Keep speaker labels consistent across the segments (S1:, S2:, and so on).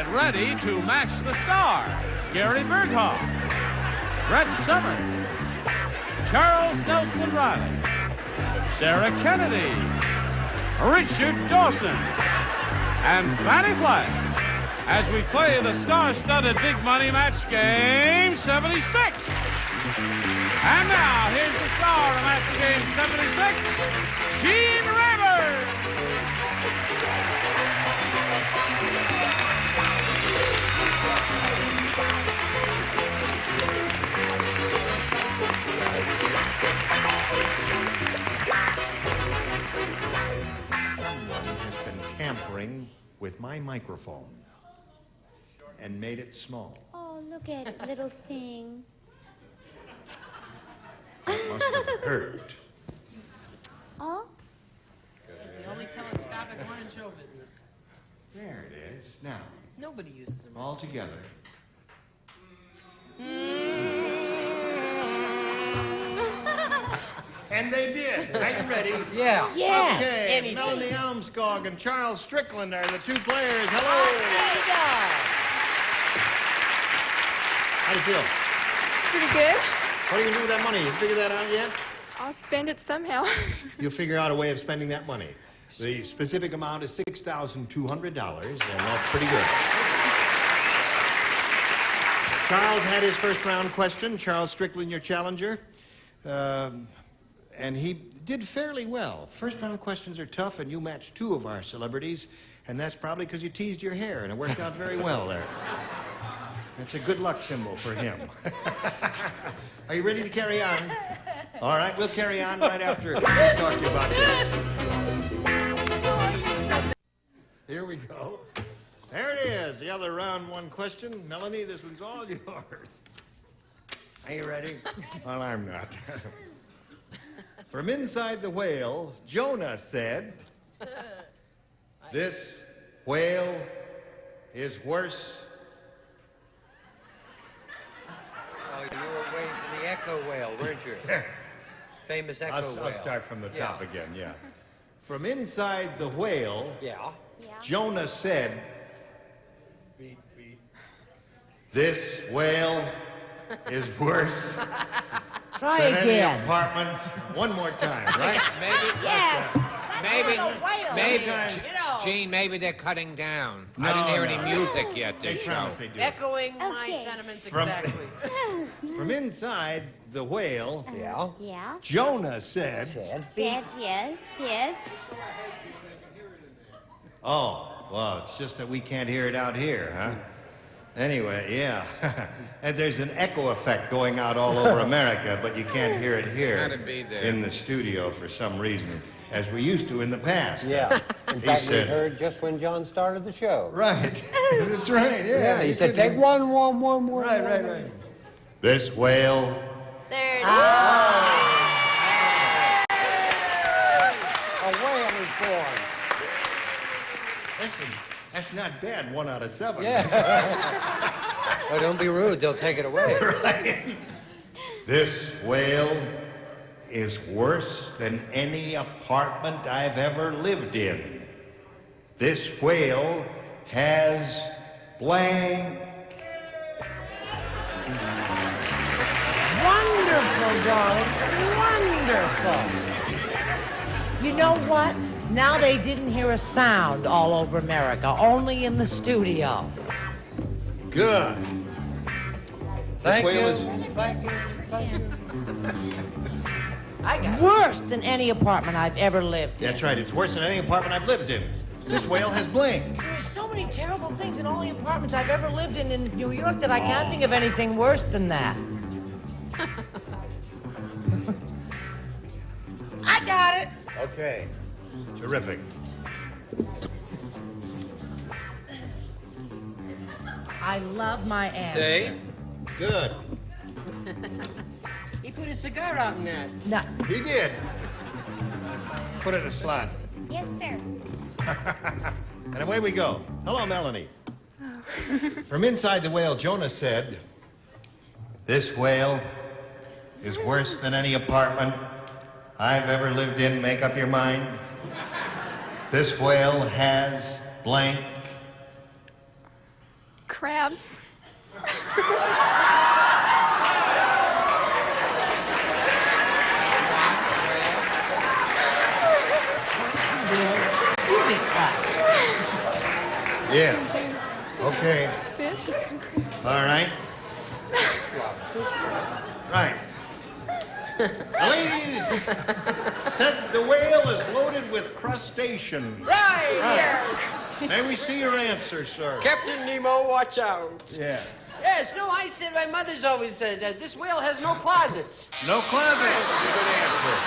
S1: Get ready to match the stars. Gary Burghoff, Brett Summer, Charles Nelson Reilly, Sarah Kennedy, Richard Dawson, and Fannie Flagg as we play the star-studded big money match game 76. And now, here's the star of match game 76, Gene Rayburn.
S2: Someone has been tampering with my microphone and made it small.
S3: Oh, look at it, little thing.
S2: It must have hurt.
S3: Oh?
S4: It's the only telescopic one in show business.
S2: There it is. Now,
S4: Nobody uses them.
S2: all together. And they did. Are you ready?
S5: Yeah.
S3: Yeah.
S2: Okay,
S4: Anything.
S2: Melanie Elmskog and Charles Strickland are the two players. Hello. How do you feel?
S6: Pretty good.
S2: What are you going to do with that money? You figure that out yet?
S6: I'll spend it somehow.
S2: You'll figure out a way of spending that money. The specific amount is $6,200, and that's pretty good. Charles had his first round question. Charles Strickland, your challenger. And he did fairly well. First round questions are tough, and you matched two of our celebrities, and that's probably because you teased your hair, and it worked out very well there. It's a good luck symbol for him. Are you ready to carry on? All right, we'll carry on right after we talk to you about this. Here we go. There it is, the other round one question. Melanie, this one's all yours. Are you ready? Well, I'm not. From inside the whale, Jonah said, "This whale is worse."
S5: Oh, you were waiting for the echo whale, weren't you? Famous echo whale.
S2: I'll start from the top
S5: Yeah.
S2: again, yeah. From inside the whale,
S5: Yeah.
S2: Jonah said, "This whale is worse
S7: Try
S2: than any
S7: again.
S2: apartment." One more time, right?
S4: Maybe,
S3: Yes.
S4: maybe, maybe,
S2: Sometimes-
S4: Gene, maybe they're cutting down. I
S2: No,
S4: didn't hear any
S2: no.
S4: music yet
S2: They
S4: this show.
S2: promise they do.
S4: Echoing my
S3: Okay.
S4: sentiments
S2: From-
S4: exactly.
S2: From inside the whale,
S5: Yeah.
S3: Yeah.
S2: Jonah said,
S5: Said.
S3: Said yes, yes.
S2: "Oh, well, it's just that we can't hear it out here, huh?" Anyway, yeah. And there's an echo effect going out all over America, but you can't hear it here
S4: Gotta be there.
S2: in the studio for some reason, as we used to in the past.
S5: Yeah. In
S2: He
S5: fact,
S2: said-
S5: we heard just when John started the show.
S2: Right. That's right, yeah.
S5: Yeah, he
S2: you
S5: said,
S2: could-
S5: take one more.
S2: Right. This whale.
S3: There it is.
S5: A whale is born.
S2: Listen, that's not bad, 1 out of 7.
S5: Yeah. Oh, don't be rude, they'll take it away.
S2: Right. This whale is worse than any apartment I've ever lived in. This whale has blank.
S7: Wonderful, darling. Wonderful. You know what? Now they didn't hear a sound all over America, only in the studio.
S2: Good.
S5: Thank
S2: whale
S5: you.
S2: is-
S5: Thank you. Thank you. I got it.
S7: Worse than any apartment I've ever lived in.
S2: That's right, it's worse than any apartment I've lived in. This whale has blank.
S7: There's so many terrible things in all the apartments I've ever lived in New York that I can't think of anything worse than that. I got it.
S2: Okay. Terrific.
S7: I love my answer.
S4: See?
S2: Good.
S4: He put his cigar out in that.
S7: No,
S2: He did. Put it in a slot.
S3: Yes, sir.
S2: And away we go. Hello, Melanie. From inside the whale, Jonah said, "This whale is worse than any apartment I've ever lived in. Make up your mind. This whale has blank."
S6: crabs.
S2: Yes. Okay.
S6: Fish.
S2: All right. Right. Ladies, said the whale is loaded with crustaceans.
S8: Right.
S2: May we see your answer, sir?
S8: Captain Nemo, watch out.
S2: Yeah.
S8: Yes, no, I said my mother's always says that this whale has no closets.
S2: No closet. Good answer.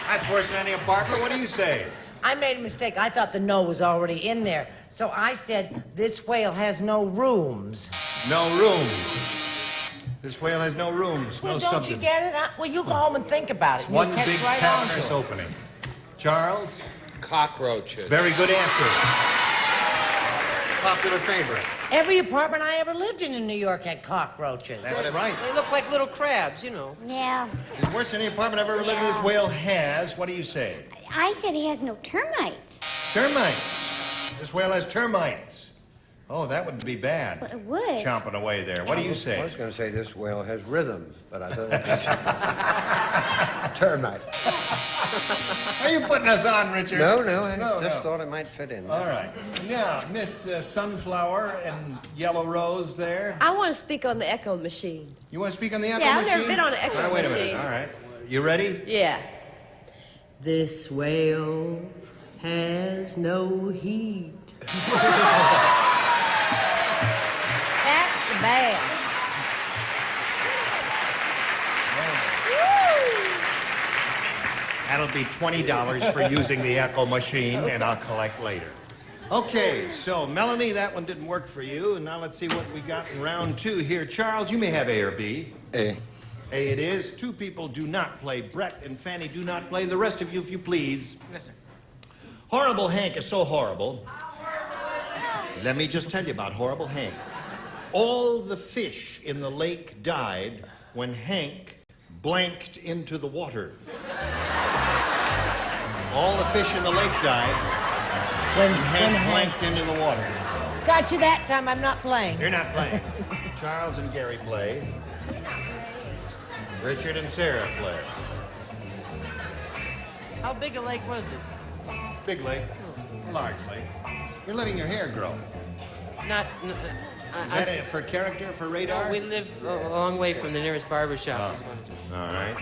S2: That's worse than any apartment. What do you say?
S7: I made a mistake. I thought the no was already in there. So I said, this whale has no rooms.
S2: No rooms. This whale has no rooms,
S7: Well,
S2: no
S7: don't
S2: substance.
S7: you get it? Well, you go home and think about it. and
S2: One
S7: you'll catch
S2: big
S7: right on to
S2: cavernous
S7: it.
S2: opening. Charles?
S5: Cockroaches.
S2: Very good answer. Popular favorite.
S7: Every apartment I ever lived in New York had cockroaches.
S2: That's right.
S8: They look like little crabs, you know.
S3: Yeah.
S2: It's worse than any apartment I've ever lived in. This whale has. What do you say?
S3: I said he has no termites.
S2: Termites. This whale has termites. Oh, that would be bad.
S3: Well, it would.
S2: Chomping away there. What do you
S5: I
S2: say?
S5: was going to say this whale has rhythm, but I don't know. Termite.
S2: Are you putting us on, Richard?
S5: No, I
S2: No,
S5: just
S2: no.
S5: thought it might fit in.
S2: All right. Now, Miss Sunflower and Yellow Rose there.
S9: I want to speak on the echo machine.
S2: You want to speak on the echo
S9: Yeah, I've
S2: machine?
S9: never been on an echo
S2: All right, wait a minute.
S9: machine.
S2: All right. You ready?
S9: Yeah. This whale has no heat.
S7: That's the bad.
S2: That'll be $20 for using the echo machine, and I'll collect later. Okay, so Melanie, that one didn't work for you, and now let's see what we got in round two here. Charles, you may have A or B.
S5: A.
S2: A it is. Two people do not play. Brett and Fannie do not play. The rest of you, if you please.
S8: Yes, sir.
S2: Horrible Hank is so horrible. Let me just tell you about Horrible Hank. All the fish in the lake died when Hank blanked into the water. All the fish in the lake died
S7: When
S2: Hank blanked into the water.
S7: Got you that time. I'm not playing.
S2: You're not playing. Charles and Gary play. Richard and Sarah play.
S8: How big a lake was it?
S2: Big lake, large lake. You're letting your hair grow.
S8: Not.
S2: Is that it for character, for radar?
S8: We live a long way from the nearest barber shop. is what it is.
S2: All right.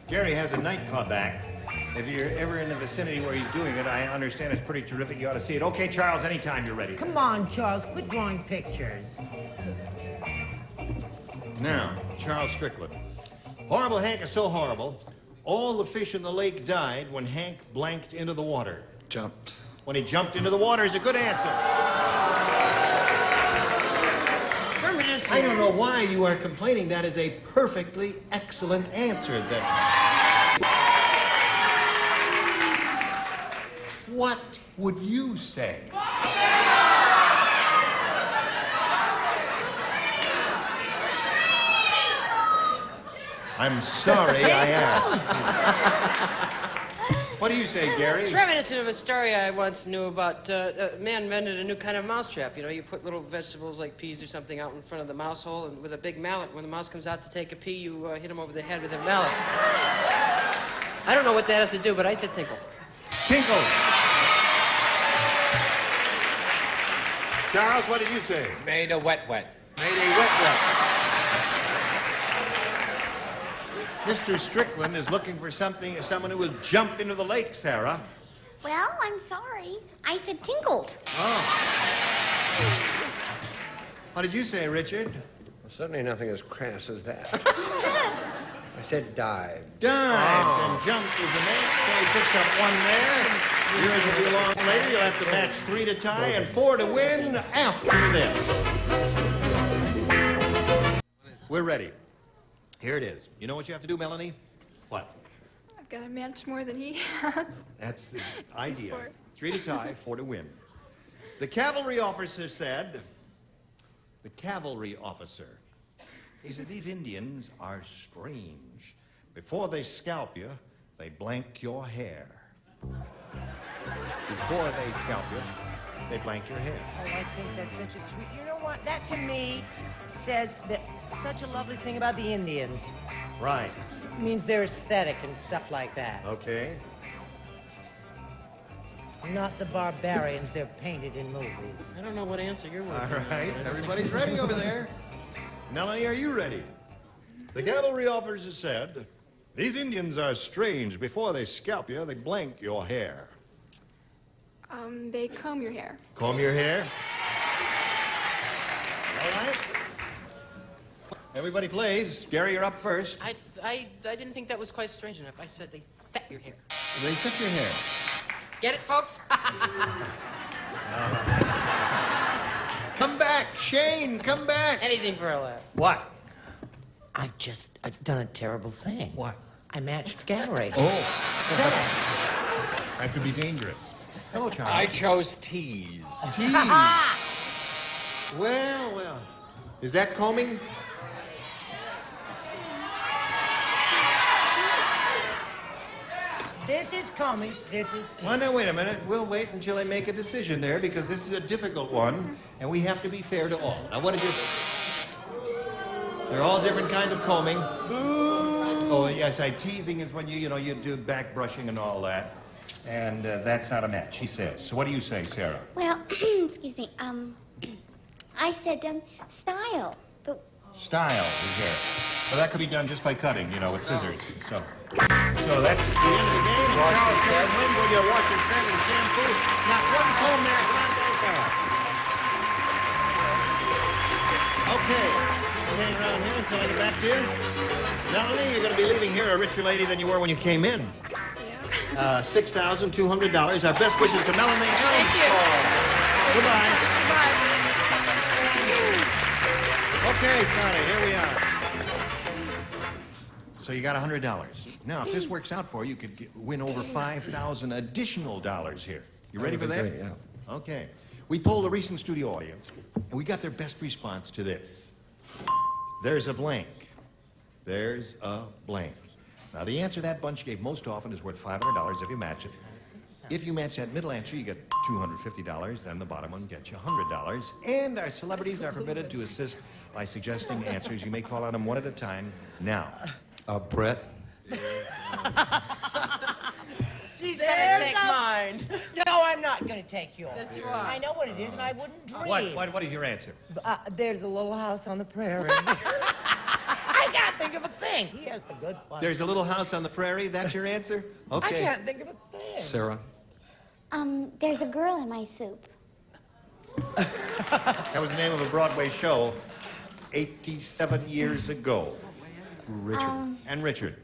S2: Gary has a nightclub act. If you're ever in the vicinity where he's doing it, I understand it's pretty terrific. You ought to see it. Okay, Charles, anytime you're ready.
S7: Come on, Charles. Quit drawing pictures.
S2: Now, Charles Strickland. Horrible Hank is so horrible, all the fish in the lake died when Hank blanked into the water.
S5: Jumped.
S2: When he jumped into the water is a good answer. I don't know why you are complaining. That is a perfectly excellent answer. What would you say? I'm sorry I asked. What do you say, Gary?
S8: It's reminiscent of a story I once knew about. A man invented a new kind of mousetrap. You know, you put little vegetables like peas or something out in front of the mouse hole, and with a big mallet, when the mouse comes out to take a pea, you hit him over the head with a mallet. I don't know what that has to do, but I said tinkle.
S2: Tinkle. Charles, what did you say?
S5: Made a wet.
S2: Made a wet. Mr. Strickland is looking for someone who will jump into the lake, Sarah.
S3: Well, I'm sorry. I said tinkled.
S2: Oh. What did you say, Richard?
S5: Well, certainly nothing as crass as that. I said dive.
S2: Dived and jumped with the net, so he picks up one there. Yours will be along later. You'll have to match 3 to tie and 4 to win after this. We're ready. Here it is. You know what you have to do, Melanie? What?
S6: I've got to match more than he has.
S2: That's the idea.
S6: Sport.
S2: 3 to tie, 4 to win. The cavalry officer said, he said, these Indians are strange. Before they scalp you, they blank your hair. Before they scalp you, they blank your hair.
S7: Oh, I think that's such a sweet... You know what? That, to me, says that such a lovely thing about the Indians.
S2: Right.
S7: It means they're aesthetic and stuff like that.
S2: Okay.
S7: Not the barbarians they're painted in movies.
S8: I don't know what answer you're
S2: All
S8: working on.
S2: right. Everybody's ready over there. Melanie, are you ready? The cavalry officer said, these Indians are strange. Before they scalp you, they blank your hair.
S6: They comb your hair.
S2: Comb your hair. All right. Everybody plays. Gary, you're up first.
S8: I didn't think that was quite strange enough. I said they set your hair.
S2: They set your hair.
S8: Get it, folks?
S2: Come back, Shane, come back.
S8: Anything for a laugh.
S2: What?
S7: I've done a terrible thing.
S2: What?
S7: I matched Gary.
S2: Oh. That could be dangerous. Hello, Charles.
S5: I chose tease.
S2: Tease. Well. Is that combing?
S7: This is combing. This is...
S2: Well, now, wait a minute. We'll wait until they make a decision there because this is a difficult one, and we have to be fair to all. Now, what did you... They're all different kinds of combing. Oh, yes, teasing is when you do back brushing and all that. And that's not a match, he says. So what do you say, Sarah?
S3: Well, excuse me. I said style. But
S2: Style is there. Well, that could be done just by cutting, with scissors. So that's the end of the game. Charles Kevin wins with your wash and sand and shampoo. Not one comb there. Come on, go, Sarah. Okay. We'll hang around here until I get back to you. Melanie, you're going to be leaving here a richer lady than you were when you came in.
S6: Yeah.
S2: $6,200. Our best wishes to Melanie.
S6: Thank you.
S2: Goodbye.
S6: Goodbye.
S2: Okay, Charlie, here we are. So you got $100. Now, if this works out for you, you could win over $5,000 additional dollars here. You ready for that?
S10: Great, yeah.
S2: Okay. We polled a recent studio audience, and we got their best response to this. There's a blank. There's a blank. Now, the answer that bunch gave most often is worth $500 if you match it. If you match that middle answer, you get $250. Then the bottom one gets you $100. And our celebrities are permitted to assist by suggesting answers. You may call on them one at a time. Now.
S10: Brett.
S7: She's gonna take mine. No, I'm not gonna take yours.
S8: Yes, you are.
S7: I know what it is, and I wouldn't dream.
S2: What is your answer?
S7: There's a little house on the prairie. I can't think of a thing. He has the good one.
S2: There's a little house on the prairie. That's your answer? Okay.
S7: I can't think of a thing.
S10: Sarah.
S3: there's a girl in my soup.
S2: That was the name of a Broadway show 87 years ago.
S10: Richard.
S2: And Richard.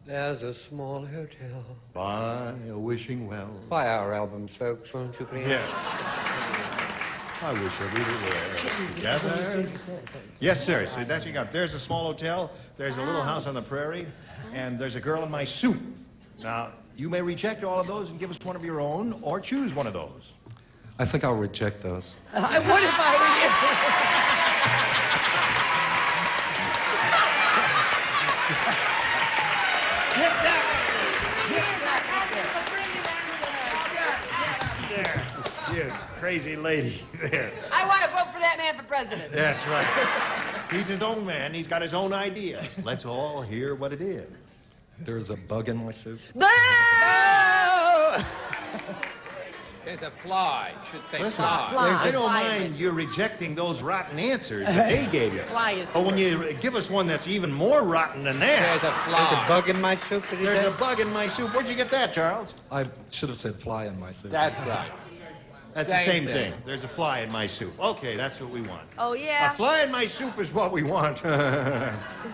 S5: There's a small hotel.
S2: By a wishing well.
S5: Buy our albums, folks, won't you please?
S2: Yes. I wish we were together. Yes, sir. So that's what you got. There's a small hotel. There's a little house on the prairie. And there's a girl in my soup. Now, you may reject all of those and give us one of your own, or choose one of those.
S10: I think I'll reject those.
S7: I would if I were you.
S2: There. You crazy lady there.
S8: I want to vote for that man for president.
S2: That's right. He's his own man. He's got his own ideas. Let's all hear what it is.
S10: There's a bug in my soup.
S11: There's a fly. Should say
S2: Listen,
S11: fly.
S2: I don't mind you rejecting those rotten answers that they gave you.
S8: Fly is
S2: But when you give us one that's even more rotten than that.
S11: There's a fly.
S5: There's a bug in my soup, did he
S2: There's
S5: say?
S2: a bug in my soup. Where'd you get that, Charles?
S10: I should have said fly in my soup.
S11: That's right.
S2: That's the same thing. There's a fly in my soup. Okay, that's what we want.
S6: Oh, yeah?
S2: A fly in my soup is what we want.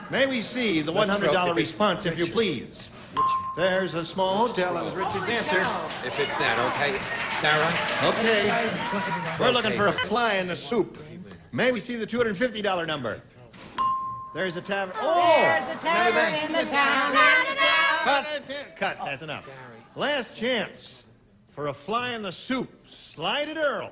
S2: May we see the $100 response, if you please? There's a small hotel. That was Richard's answer.
S11: If it's that, okay. Sarah?
S2: Okay. We're looking for a fly in the soup. May we see the $250 number? There's a tavern. Oh!
S7: There's a tavern in the town.
S2: Cut. That's enough. Last chance for a fly in the soup. Slide it, Earl.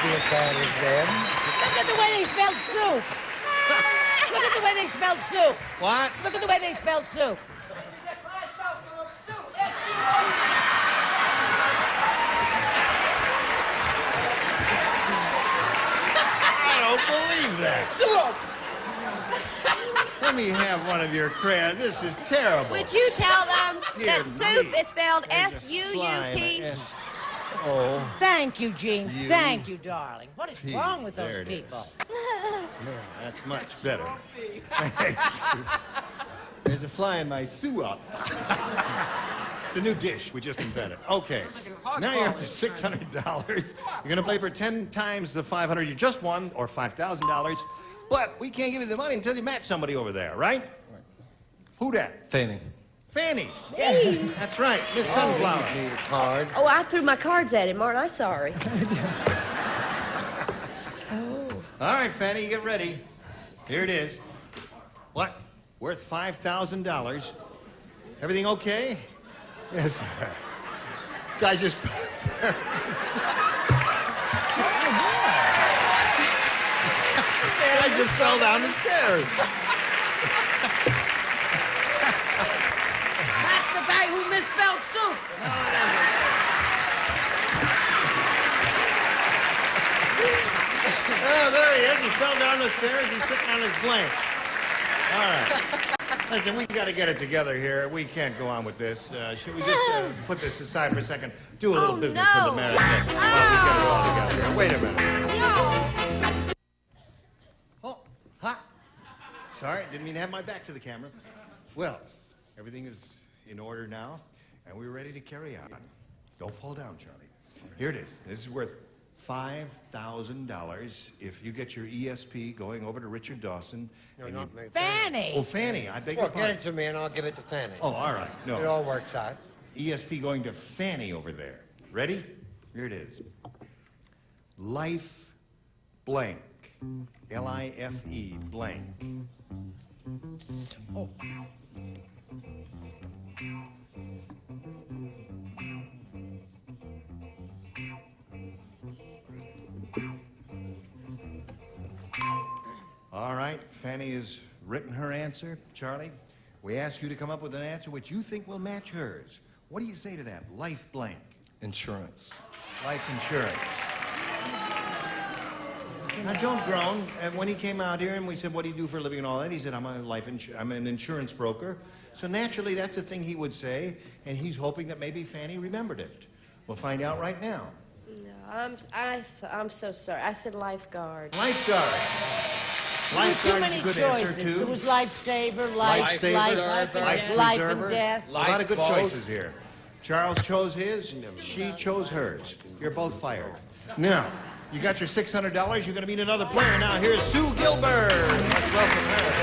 S5: be as bad as them.
S7: Look at the way they spelled soup. Look at the way they spelled soup.
S2: What?
S7: Look at the way they spelled soup.
S2: I don't believe that.
S7: Suop.
S2: Let me have one of your crayons. This is terrible.
S9: Would you tell them
S2: Dear
S9: that soup
S2: me.
S9: is spelled
S2: There's a fly
S9: S-U-U-P?
S2: in the S. Oh,
S7: Thank you, Gene.
S2: You-
S7: Thank you, darling. What is
S2: P.
S7: wrong with
S2: There
S7: those
S2: it is.
S7: people?
S2: yeah, that's much better. Thank you. There's a fly in my Suop. It's a new dish we just invented. Okay, now you're up to $600. You're going to play for 10 times the $500 you just won, or $5,000. But we can't give you the money until you match somebody over there, right? Who that?
S10: Fannie.
S2: Fannie. That's right, Miss Sunflower.
S5: Need a card.
S9: Oh, I threw my cards at him, aren't I sorry? Oh.
S2: All right, Fannie, get ready. Here it is. What? Worth $5,000. Everything okay? Yes, sir. Guy just... I just fell down the stairs.
S8: That's the guy who misspelled soup.
S2: Oh, there he is. He fell down the stairs. He's sitting on his blank. All right. Listen, we got to get it together here. We can't go on with this. Should we just put this aside for a second? Do a little business with the marriage while we get it all together here. Wait a minute. Oh, ha. Sorry, didn't mean to have my back to the camera. Well, everything is in order now, and we're ready to carry on. Don't fall down, Charlie. Here it is. This is worth $5,000 if you get your ESP going over to Richard Dawson.
S5: No, not me.
S7: Fannie.
S2: Oh, Fannie, I beg your
S5: Well, get
S2: pardon.
S5: it to me and I'll give it to Fannie.
S2: Oh, all right.
S5: It
S2: No.
S5: all works out.
S2: ESP going to Fannie over there. Ready? Here it is. Life blank. L-I-F-E blank.
S7: Oh.
S2: All right, Fannie has written her answer. Charlie, we ask you to come up with an answer which you think will match hers. What do you say to that? Life blank.
S10: Insurance.
S2: Life insurance. Now, don't groan. When he came out here and we said, what do you do for a living and all that, he said, I'm an insurance broker. So naturally, that's the thing he would say, and he's hoping that maybe Fannie remembered it. We'll find out right now.
S9: No, I'm so sorry. I said lifeguard.
S2: Lifeguard.
S7: There were too
S2: Lifeguard's
S7: many
S2: a good answer,
S7: choices.
S2: too.
S7: There was lifesaver, life
S2: preserver.
S7: and death.
S2: A lot of good
S11: Lifeboat.
S2: choices here. Charles chose his, she chose hers. You're both fired. Now, you got your $600. You're going to meet another player now. Here's Sue Gilbert. Let's welcome her.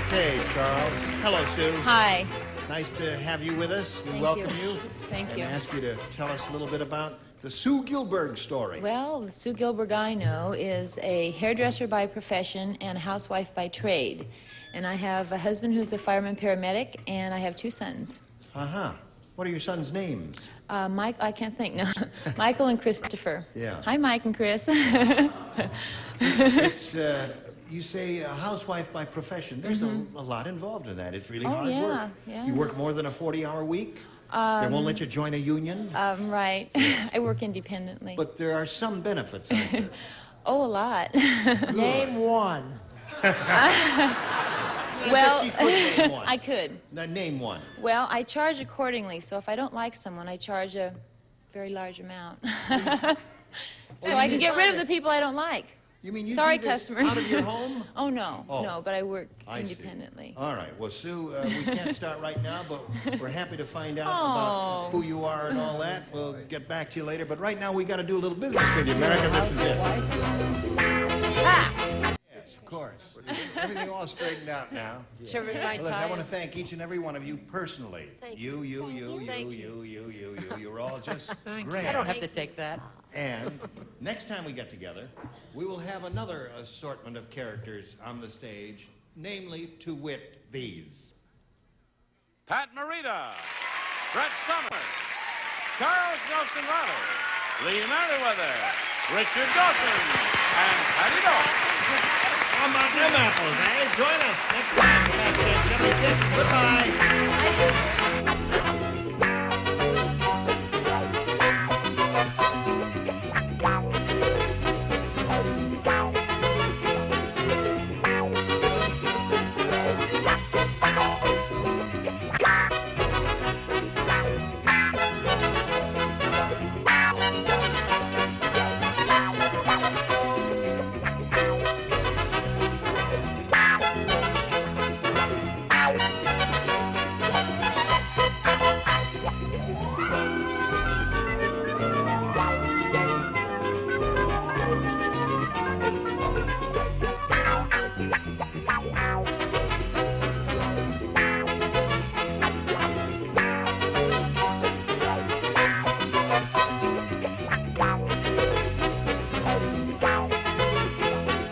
S2: Okay, Charles. Hello, Sue.
S12: Hi.
S2: Nice to have you with us. We
S12: Thank
S2: welcome
S12: you.
S2: you.
S12: Thank
S2: and
S12: you.
S2: ask you to tell us a little bit about the Sue Gilbert story.
S12: Well, the Sue Gilbert I know is a hairdresser by profession and a housewife by trade. And I have a husband who's a fireman paramedic, and I have 2 sons.
S2: Uh-huh. What are your sons' names?
S12: Mike, I can't think, no. Michael and Christopher.
S2: Yeah.
S12: Hi, Mike and Chris.
S2: It's, you say a housewife by profession. There's a lot involved in that. It's really hard work.
S12: Yeah.
S2: You work more than a 40-hour week? They won't let you join a union?
S12: Right. I work independently.
S2: But there are some benefits, aren't there?
S12: Oh, a lot.
S7: Name one.
S12: Well,
S2: she could name one.
S12: I could.
S2: Now, name one.
S12: Well, I charge accordingly, so if I don't like someone, I charge a very large amount. So I can get rid of the people I don't like.
S2: You mean you
S12: Sorry,
S2: do this
S12: customers.
S2: out of your home?
S12: Oh, no.
S2: Oh.
S12: No, but I work
S2: I see.
S12: independently.
S2: All right. Well, Sue, we can't start right now, but we're happy to find out
S12: Oh.
S2: about who you are and all that. We'll get back to you later. But right now, we got to do a little business with you, America. This is it. Yes, of course. Everything all straightened out now.
S8: Should I read my
S2: Listen, I want to
S8: tie?
S2: thank each and every one of you personally.
S8: Thank
S2: You.
S8: Thank
S2: You're all just great.
S8: I don't have to take that.
S2: And next time we get together, we will have another assortment of characters on the stage, namely, to wit, these.
S1: Pat Morita, Brett Summers, Charles Nelson Reilly, Lee Merriweather, Richard Dawson, and Patty Dawson.
S2: How about them apples, eh? Join us next time for Backstage 76. Goodbye.